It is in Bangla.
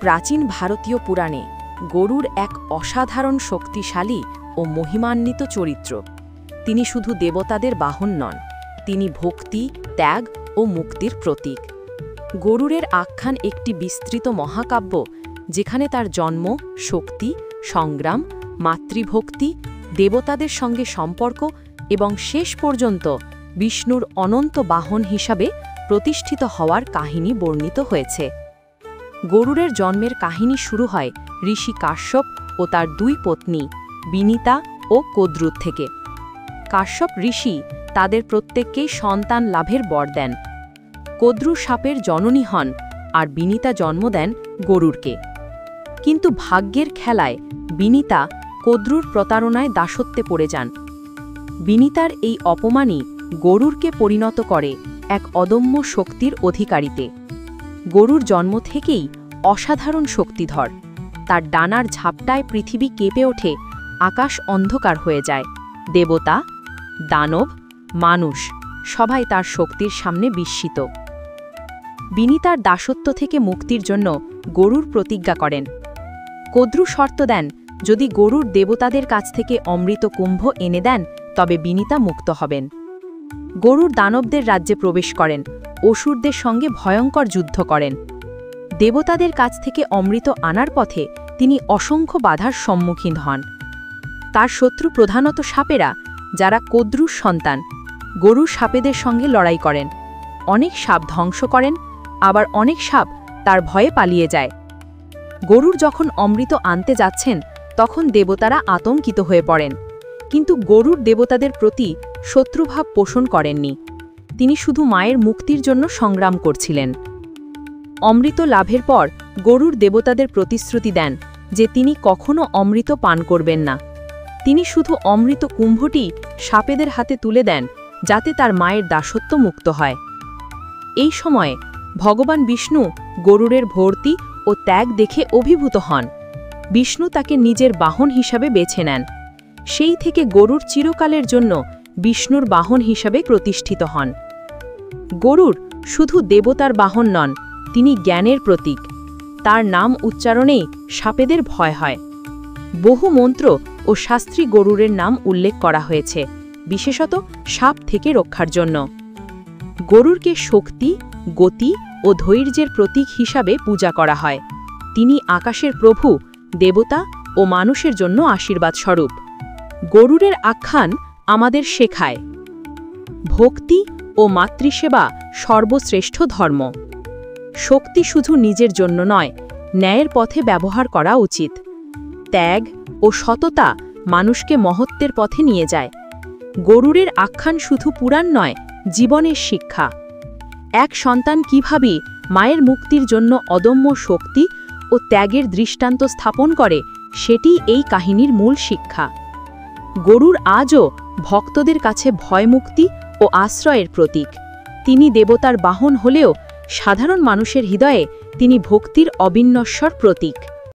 প্রাচীন ভারতীয় পুরাণে গরুর এক অসাধারণ শক্তিশালী ও মহিমান্বিত চরিত্র। তিনি শুধু দেবতাদের বাহন নন, তিনি ভক্তি, ত্যাগ ও মুক্তির প্রতীক। গরুরের আখ্যান একটি বিস্তৃত মহাকাব্য, যেখানে তার জন্ম, শক্তি, সংগ্রাম, মাতৃভক্তি, দেবতাদের সঙ্গে সম্পর্ক এবং শেষ পর্যন্ত বিষ্ণুর অনন্ত বাহন হিসাবে প্রতিষ্ঠিত হওয়ার কাহিনী বর্ণিত হয়েছে। গরুরের জন্মের কাহিনী শুরু হয় ঋষি কাশ্যপ ও তার দুই পত্নী বিনিতা ও কদ্রুর থেকে। কাশ্যপ ঋষি তাদের প্রত্যেককেই সন্তান লাভের বর দেন। কদ্রু সাপের জননী হন আর বিনিতা জন্ম দেন গরুরকে। কিন্তু ভাগ্যের খেলায় বিনিতা কদ্রুর প্রতারণায় দাসত্বে পড়ে যান। বিনিতার এই অপমানই গরুরকে পরিণত করে এক অদম্য শক্তির অধিকারীতে। গরুর জন্ম থেকেই অসাধারণ শক্তিধর। তার ডানার ঝাপটায় পৃথিবী কেঁপে ওঠে, আকাশ অন্ধকার হয়ে যায়। দেবতা, দানব, মানুষ সবাই তার শক্তির সামনে বিস্মিত। বিনিতার দাসত্ব থেকে মুক্তির জন্য গরুর প্রতিজ্ঞা করেন। কদ্রু শর্ত দেন, যদি গরুর দেবতাদের কাছ থেকে অমৃত কুম্ভ এনে দেন তবে বিনিতা মুক্ত হবেন। গরুর দানবদের রাজ্যে প্রবেশ করেন, অসুরদের সঙ্গে ভয়ঙ্কর যুদ্ধ করেন। দেবতাদের কাছ থেকে অমৃত আনার পথে তিনি অসংখ্য বাধার সম্মুখীন হন। তার শত্রু প্রধানত সাপেরা, যারা কদ্রুর সন্তান। গরু সাপেদের সঙ্গে লড়াই করেন, অনেক সাপ ধ্বংস করেন, আবার অনেক সাপ তার ভয়ে পালিয়ে যায়। গরুর যখন অমৃত আনতে যাচ্ছেন তখন দেবতারা আতঙ্কিত হয়ে পড়েন, কিন্তু গরুর দেবতাদের প্রতি শত্রুভাব পোষণ করেননি। তিনি শুধু মায়ের মুক্তির জন্য সংগ্রাম করছিলেন। অমৃত লাভের পর গরুর দেবতাদের প্রতিশ্রুতি দেন যে তিনি কখনো অমৃত পান করবেন না। তিনি শুধু অমৃত কুম্ভটি সাপেদের হাতে তুলে দেন, যাতে তার মায়ের দাসত্ব মুক্ত হয়। এই সময়ে ভগবান বিষ্ণু গরুরের ভর্তি ও ত্যাগ দেখে অভিভূত হন। বিষ্ণু তাকে নিজের বাহন হিসাবে বেছে নেন। সেই থেকে গরুর চিরকালের জন্য বিষ্ণুর বাহন হিসাবে প্রতিষ্ঠিত হন। গরুর শুধু দেবতার বাহন নন, তিনি জ্ঞানের প্রতীক। তার নাম উচ্চারণেই সাপেদের ভয় হয়। বহু মন্ত্র ও শাস্ত্রী গরুরের নাম উল্লেখ করা হয়েছে, বিশেষত সাপ থেকে রক্ষার জন্য। গরুরকে শক্তি, গতি ও ধৈর্যের প্রতীক হিসাবে পূজা করা হয়। তিনি আকাশের প্রভু, দেবতা ও মানুষের জন্য আশীর্বাদ স্বরূপ। গরুরের আখ্যান আমাদের শেখায়, ভক্তি ও মাতৃসেবা সর্বশ্রেষ্ঠ ধর্ম। শক্তি শুধু নিজের জন্য নয়, ন্যায়ের পথে ব্যবহার করা উচিত। ত্যাগ ও সততা মানুষকে মহত্বের পথে নিয়ে যায়। গরুরের আখ্যান শুধু পুরাণ নয়, জীবনের শিক্ষা। এক সন্তান কিভাবে মায়ের মুক্তির জন্য অদম্য শক্তি ও ত্যাগের দৃষ্টান্ত স্থাপন করে, সেটি এই কাহিনীর মূল শিক্ষা। গরুর আজও ভক্তদের কাছে ভয়মুক্তি ও আশ্রয়ের প্রতীক। তিনি দেবতার বাহন হলেও সাধারণ মানুষের হৃদয়ে তিনি ভক্তির অবিনশ্বর প্রতীক।